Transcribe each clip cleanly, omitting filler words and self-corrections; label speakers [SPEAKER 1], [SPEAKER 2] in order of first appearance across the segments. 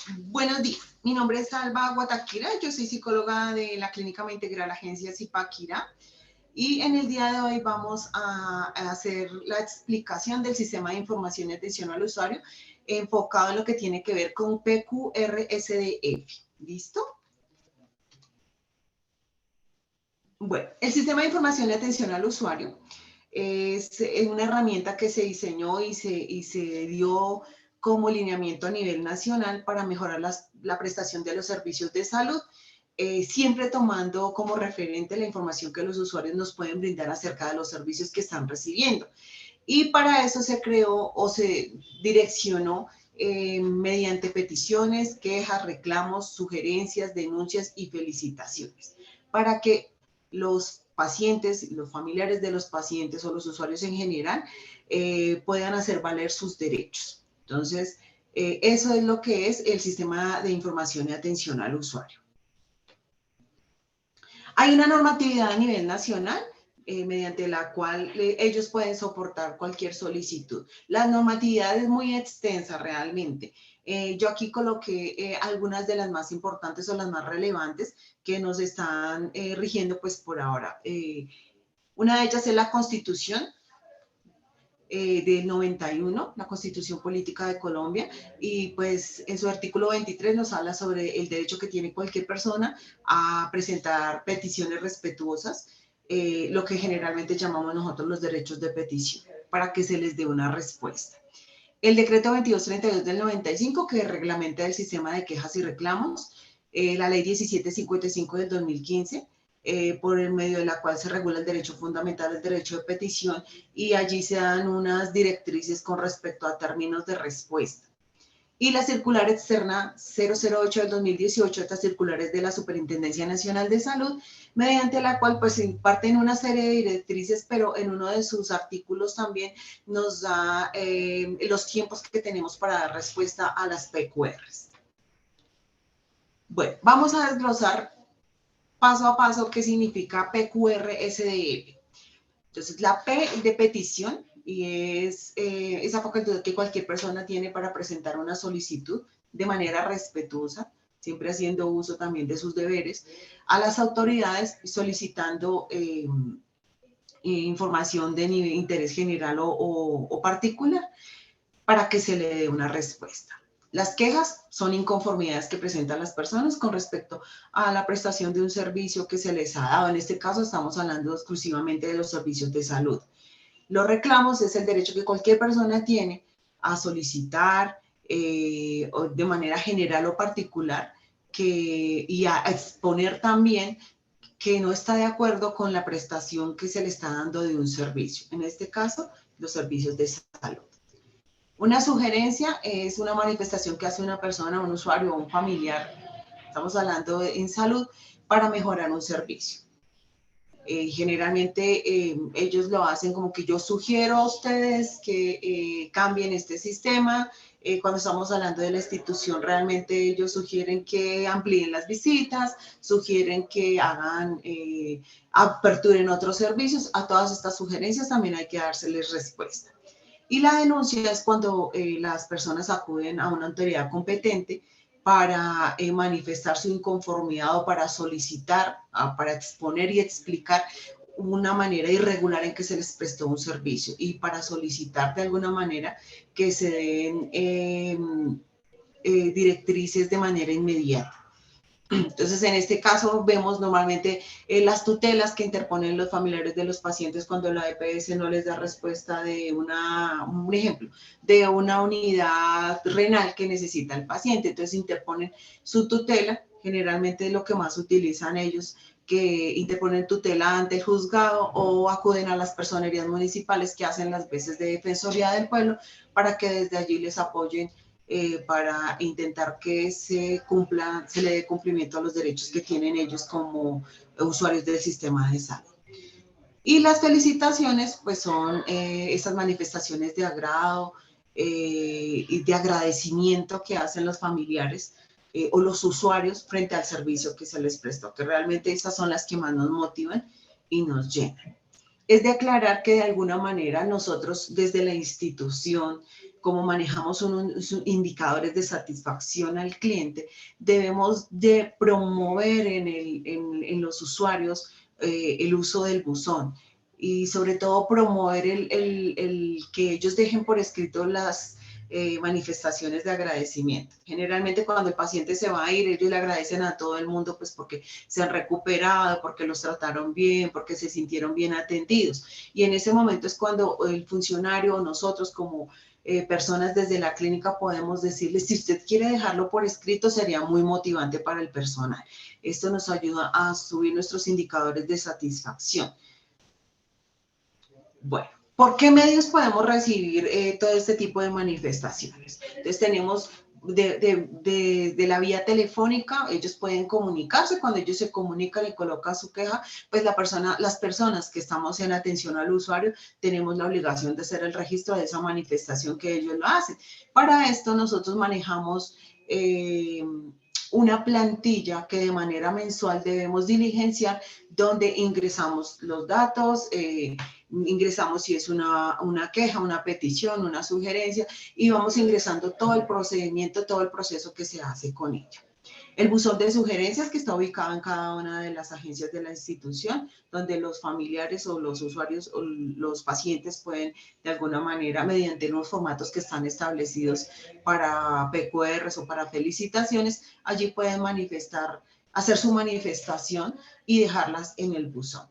[SPEAKER 1] Buenos días, mi nombre es Alba Guataquira, yo soy psicóloga de la Clínica Integral Agencia Zipaquirá y en el día de hoy vamos a hacer la explicación del sistema de información y atención al usuario enfocado en lo que tiene que ver con PQRSDF. ¿Listo? Bueno, el sistema de información y atención al usuario es una herramienta que se diseñó y se dio como lineamiento a nivel nacional para mejorar la prestación de los servicios de salud, siempre tomando como referente la información que los usuarios nos pueden brindar acerca de los servicios que están recibiendo. Y para eso se creó o se direccionó mediante peticiones, quejas, reclamos, sugerencias, denuncias y felicitaciones, para que los pacientes, los familiares de los pacientes o los usuarios en general puedan hacer valer sus derechos. Entonces, eso es lo que es el sistema de información y atención al usuario. Hay una normatividad a nivel nacional mediante la cual ellos pueden soportar cualquier solicitud. La normatividad es muy extensa realmente. Yo aquí coloqué algunas de las más importantes o las más relevantes que nos están rigiendo pues por ahora. Una de ellas es la Constitución del 91, la Constitución Política de Colombia, y pues en su artículo 23 nos habla sobre el derecho que tiene cualquier persona a presentar peticiones respetuosas, lo que generalmente llamamos nosotros los derechos de petición, para que se les dé una respuesta. El decreto 2232 del 95, que reglamenta el sistema de quejas y reclamos, la ley 1755 del 2015, por el medio de la cual se regula el derecho fundamental, el derecho de petición, y allí se dan unas directrices con respecto a términos de respuesta. Y la circular externa 008 del 2018, estas circulares de la Superintendencia Nacional de Salud, mediante la cual pues se imparten una serie de directrices, pero en uno de sus artículos también nos da los tiempos que tenemos para dar respuesta a las PQRs. Bueno, vamos a desglosar paso a paso qué significa PQR-SDF. Entonces, la P de petición y es esa facultad que cualquier persona tiene para presentar una solicitud de manera respetuosa, siempre haciendo uso también de sus deberes, a las autoridades solicitando información de nivel, interés general o particular para que se le dé una respuesta. Las quejas son inconformidades que presentan las personas con respecto a la prestación de un servicio que se les ha dado. En este caso estamos hablando exclusivamente de los servicios de salud. Los reclamos es el derecho que cualquier persona tiene a solicitar de manera general o particular y a exponer también que no está de acuerdo con la prestación que se le está dando de un servicio. En este caso, los servicios de salud. Una sugerencia es una manifestación que hace una persona, un usuario o un familiar, estamos hablando en salud, para mejorar un servicio. Generalmente ellos lo hacen como que yo sugiero a ustedes que cambien este sistema. Cuando estamos hablando de la institución, realmente ellos sugieren que amplíen las visitas, sugieren que hagan, aperturen otros servicios. A todas estas sugerencias también hay que dárseles respuesta. Y la denuncia es cuando las personas acuden a una autoridad competente para manifestar su inconformidad o para solicitar, para exponer y explicar una manera irregular en que se les prestó un servicio y para solicitar de alguna manera que se den directrices de manera inmediata. Entonces, en este caso vemos normalmente las tutelas que interponen los familiares de los pacientes cuando la EPS no les da respuesta de un ejemplo, de una unidad renal que necesita el paciente. Entonces, interponen su tutela, generalmente es lo que más utilizan ellos, que interponen tutela ante el juzgado o acuden a las personerías municipales que hacen las veces de Defensoría del Pueblo para que desde allí les apoyen para intentar que se le dé cumplimiento a los derechos que tienen ellos como usuarios del sistema de salud. Y las felicitaciones, pues son esas manifestaciones de agrado y de agradecimiento que hacen los familiares o los usuarios frente al servicio que se les prestó, que realmente esas son las que más nos motivan y nos llenan. Es de aclarar que de alguna manera nosotros desde la institución como manejamos unos indicadores de satisfacción al cliente, debemos de promover en los usuarios el uso del buzón y sobre todo promover el que ellos dejen por escrito las manifestaciones de agradecimiento. Generalmente cuando el paciente se va a ir, ellos le agradecen a todo el mundo pues porque se han recuperado, porque los trataron bien, porque se sintieron bien atendidos. Y en ese momento es cuando el funcionario o nosotros como personas desde la clínica podemos decirle, si usted quiere dejarlo por escrito, sería muy motivante para el personal. Esto nos ayuda a subir nuestros indicadores de satisfacción. Bueno, ¿por qué medios podemos recibir todo este tipo de manifestaciones? Entonces tenemos de la vía telefónica, ellos pueden comunicarse, cuando ellos se comunican y colocan su queja, pues las personas que estamos en atención al usuario tenemos la obligación de hacer el registro de esa manifestación que ellos lo hacen. Para esto nosotros manejamos una plantilla que de manera mensual debemos diligenciar, donde ingresamos los datos, ingresamos si es una queja, una petición, una sugerencia, y vamos ingresando todo el procedimiento, todo el proceso que se hace con ello. El buzón de sugerencias que está ubicado en cada una de las agencias de la institución, donde los familiares o los usuarios o los pacientes pueden de alguna manera, mediante unos formatos que están establecidos para PQRs o para felicitaciones, allí pueden hacer su manifestación y dejarlas en el buzón.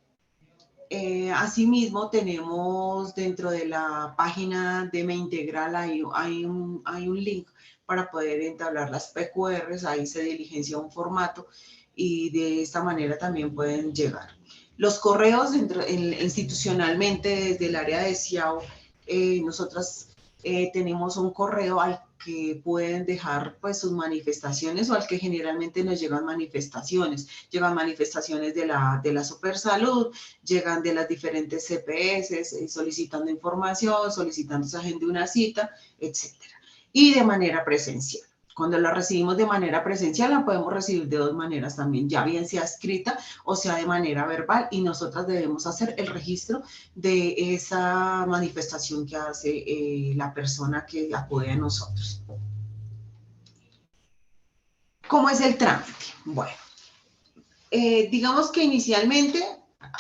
[SPEAKER 1] Asimismo, tenemos dentro de la página de MeIntegral hay un link para poder entablar las PQRs, ahí se diligencia un formato y de esta manera también pueden llegar. Los correos institucionalmente desde el área de SIAO, nosotras tenemos un correo al que pueden dejar pues sus manifestaciones o al que generalmente nos llegan manifestaciones. Llegan manifestaciones de la Supersalud, llegan de las diferentes CPS, solicitando información, solicitando se agende una cita, etc. Y de manera presencial. Cuando la recibimos de manera presencial, la podemos recibir de dos maneras también, ya bien sea escrita o sea de manera verbal, y nosotras debemos hacer el registro de esa manifestación que hace la persona que acude a nosotros. ¿Cómo es el trámite? Bueno, digamos que inicialmente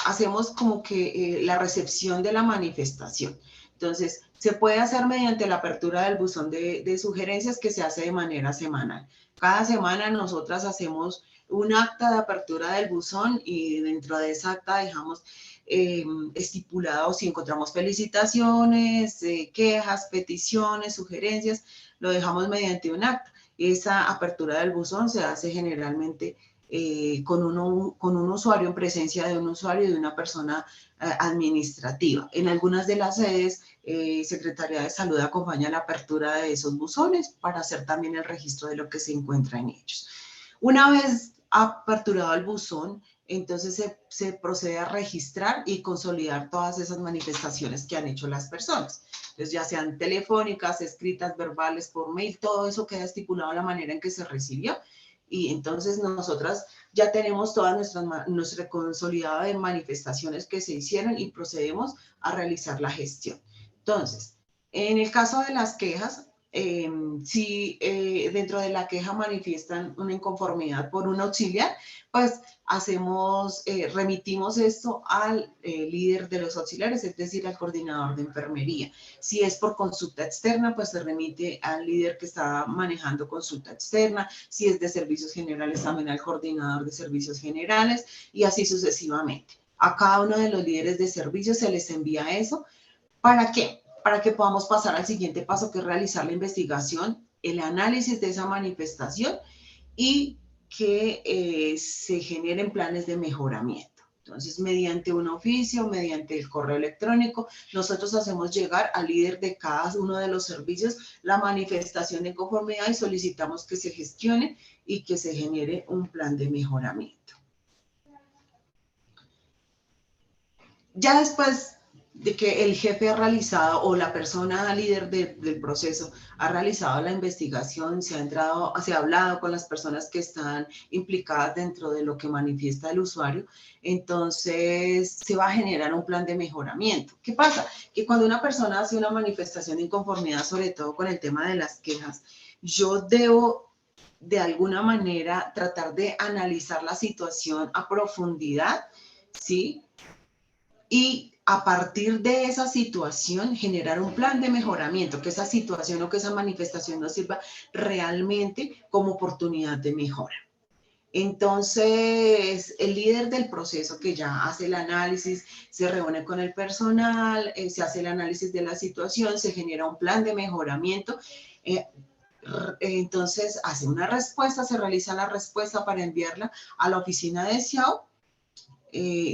[SPEAKER 1] hacemos como que la recepción de la manifestación. Entonces, se puede hacer mediante la apertura del buzón de sugerencias que se hace de manera semanal. Cada semana nosotras hacemos un acta de apertura del buzón y dentro de esa acta dejamos estipulado si encontramos felicitaciones, quejas, peticiones, sugerencias, lo dejamos mediante un acta. Esa apertura del buzón se hace generalmente con un usuario, en presencia de un usuario y de una persona administrativa. En algunas de las sedes, Secretaría de Salud acompaña la apertura de esos buzones para hacer también el registro de lo que se encuentra en ellos. Una vez aperturado el buzón, entonces se procede a registrar y consolidar todas esas manifestaciones que han hecho las personas. Entonces, ya sean telefónicas, escritas, verbales, por mail, todo eso queda estipulado la manera en que se recibió. Y entonces nosotras ya tenemos toda nuestra consolidada de manifestaciones que se hicieron y procedemos a realizar la gestión. Entonces, en el caso de las quejas, si dentro de la queja manifiestan una inconformidad por un auxiliar, pues remitimos esto al líder de los auxiliares, es decir, al coordinador de enfermería. Si es por consulta externa, pues se remite al líder que está manejando consulta externa. Si es de servicios generales, también al coordinador de servicios generales y así sucesivamente. A cada uno de los líderes de servicios se les envía eso. ¿Para qué? Para que podamos pasar al siguiente paso, que es realizar la investigación, el análisis de esa manifestación y que se generen planes de mejoramiento. Entonces, mediante un oficio, mediante el correo electrónico, nosotros hacemos llegar al líder de cada uno de los servicios la manifestación de conformidad y solicitamos que se gestione y que se genere un plan de mejoramiento. Ya después de que el jefe ha realizado o la persona líder del proceso ha realizado la investigación, se ha hablado con las personas que están implicadas dentro de lo que manifiesta el usuario, entonces se va a generar un plan de mejoramiento. ¿Qué pasa? Que cuando una persona hace una manifestación de inconformidad, sobre todo con el tema de las quejas, yo debo de alguna manera tratar de analizar la situación a profundidad, ¿sí? Y a partir de esa situación generar un plan de mejoramiento, que esa situación o que esa manifestación nos sirva realmente como oportunidad de mejora. Entonces, el líder del proceso que ya hace el análisis, se reúne con el personal, se hace el análisis de la situación, se genera un plan de mejoramiento, entonces hace una respuesta, se realiza la respuesta para enviarla a la oficina de SIAO.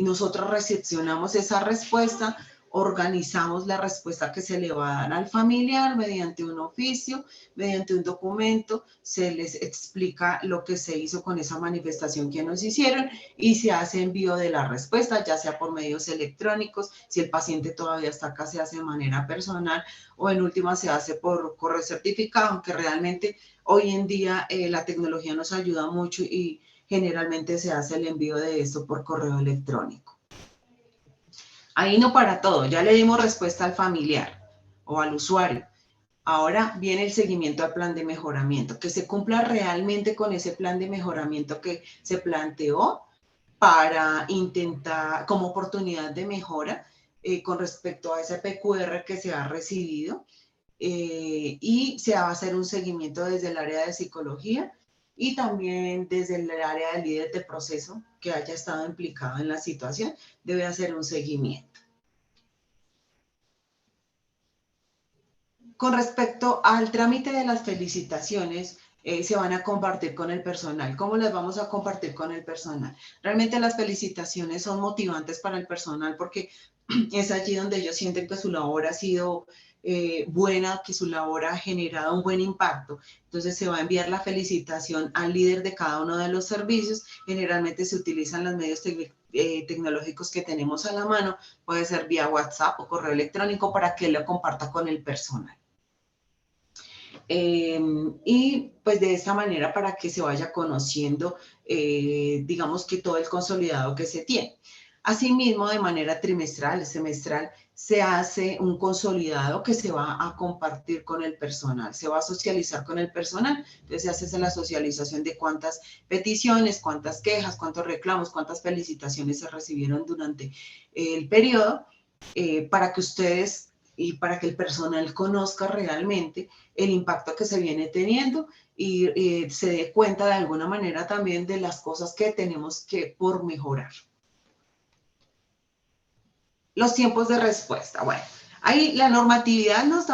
[SPEAKER 1] Nosotros recepcionamos esa respuesta, organizamos la respuesta que se le va a dar al familiar mediante un oficio, mediante un documento, se les explica lo que se hizo con esa manifestación que nos hicieron y se hace envío de la respuesta, ya sea por medios electrónicos, si el paciente todavía está acá se hace de manera personal o en última se hace por correo certificado, aunque realmente hoy en día la tecnología nos ayuda mucho y generalmente se hace el envío de esto por correo electrónico. Ahí no para todo, ya le dimos respuesta al familiar o al usuario. Ahora viene el seguimiento al plan de mejoramiento, que se cumpla realmente con ese plan de mejoramiento que se planteó para intentar, como oportunidad de mejora, con respecto a ese PQR que se ha recibido, y se va a hacer un seguimiento desde el área de psicología y también desde el área del líder de proceso que haya estado implicado en la situación, debe hacer un seguimiento. Con respecto al trámite de las felicitaciones, se van a compartir con el personal. ¿Cómo las vamos a compartir con el personal? Realmente las felicitaciones son motivantes para el personal porque es allí donde ellos sienten que su labor ha sido buena, que su labor ha generado un buen impacto. Entonces se va a enviar la felicitación al líder de cada uno de los servicios. Generalmente se utilizan los medios tecnológicos que tenemos a la mano, puede ser vía WhatsApp o correo electrónico para que lo comparta con el personal. Y pues de esta manera para que se vaya conociendo, digamos que todo el consolidado que se tiene. Asimismo, de manera trimestral, semestral, se hace un consolidado que se va a compartir con el personal, se va a socializar con el personal. Entonces se hace la socialización de cuántas peticiones, cuántas quejas, cuántos reclamos, cuántas felicitaciones se recibieron durante el periodo, para que ustedes y para que el personal conozca realmente el impacto que se viene teniendo y se dé cuenta de alguna manera también de las cosas que tenemos que por mejorar. Los tiempos de respuesta. Bueno, ahí la normatividad nos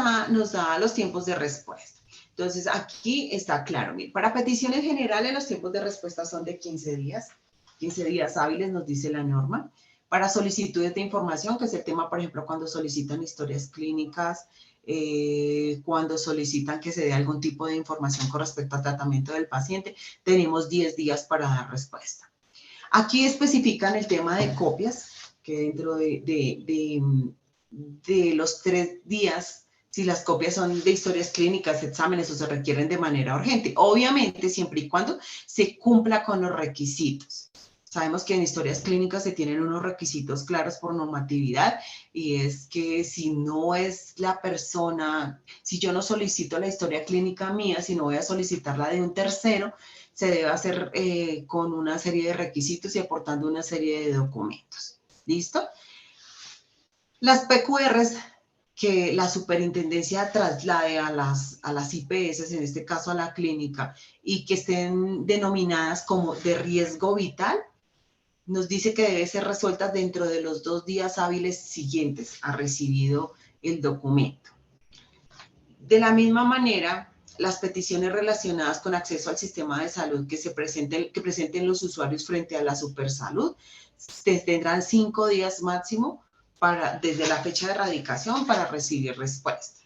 [SPEAKER 1] da los tiempos de respuesta. Entonces, aquí está claro. Mire, para peticiones generales, los tiempos de respuesta son de 15 días. 15 días hábiles nos dice la norma. Para solicitudes de información, que es el tema, por ejemplo, cuando solicitan historias clínicas, cuando solicitan que se dé algún tipo de información con respecto al tratamiento del paciente, tenemos 10 días para dar respuesta. Aquí especifican el tema de copias, que dentro de los 3 días, si las copias son de historias clínicas, exámenes o se requieren de manera urgente. Obviamente, siempre y cuando se cumpla con los requisitos. Sabemos que en historias clínicas se tienen unos requisitos claros por normatividad y es que si no es la persona, si yo no solicito la historia clínica mía, si no voy a solicitar la de un tercero, se debe hacer con una serie de requisitos y aportando una serie de documentos. ¿Listo? Las PQRs que la superintendencia traslade a las IPS, en este caso a la clínica, y que estén denominadas como de riesgo vital, nos dice que debe ser resuelta dentro de los 2 días hábiles siguientes a recibido el documento. De la misma manera, las peticiones relacionadas con acceso al sistema de salud que presenten los usuarios frente a la Supersalud tendrán 5 días máximo desde la fecha de erradicación para recibir respuesta.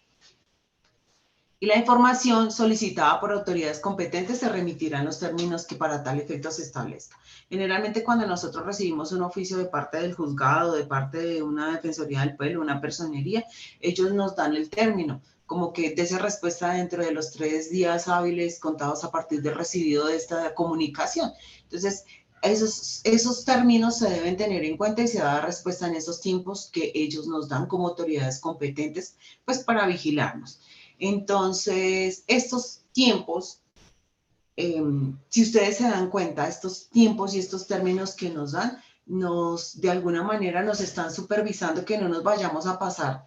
[SPEAKER 1] Y la información solicitada por autoridades competentes se remitirá en los términos que para tal efecto se establezca. Generalmente cuando nosotros recibimos un oficio de parte del juzgado, de parte de una defensoría del pueblo, una personería, ellos nos dan el término, como que de esa respuesta dentro de los 3 días hábiles contados a partir del recibido de esta comunicación. Entonces, esos términos se deben tener en cuenta y se da respuesta en esos tiempos que ellos nos dan como autoridades competentes, pues para vigilarnos. Entonces, estos tiempos, si ustedes se dan cuenta, estos tiempos y estos términos que nos dan, de alguna manera nos están supervisando que no nos vayamos a pasar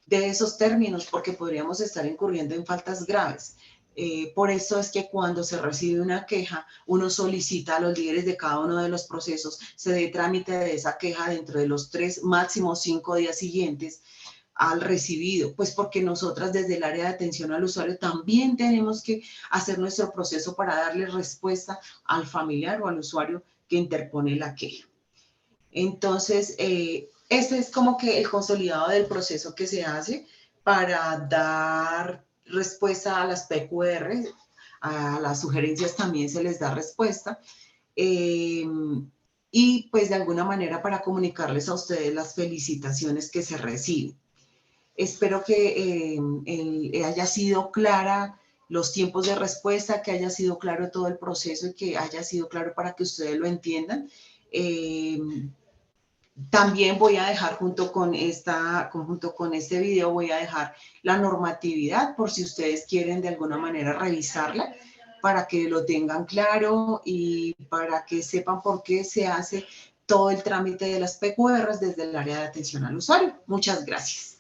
[SPEAKER 1] de esos términos porque podríamos estar incurriendo en faltas graves. Por eso es que cuando se recibe una queja, uno solicita a los líderes de cada uno de los procesos, se dé trámite de esa queja dentro de los 3, máximo 5 días siguientes al recibido, pues porque nosotras desde el área de atención al usuario también tenemos que hacer nuestro proceso para darle respuesta al familiar o al usuario que interpone la queja. Entonces, este es como que el consolidado del proceso que se hace para dar respuesta a las PQR, a las sugerencias también se les da respuesta. Y pues de alguna manera para comunicarles a ustedes las felicitaciones que se reciben. Espero que haya sido clara los tiempos de respuesta, que haya sido claro todo el proceso y que haya sido claro para que ustedes lo entiendan. También voy a dejar junto con este video, voy a dejar la normatividad por si ustedes quieren de alguna manera revisarla para que lo tengan claro y para que sepan por qué se hace todo el trámite de las PQRs desde el área de atención al usuario. Muchas gracias.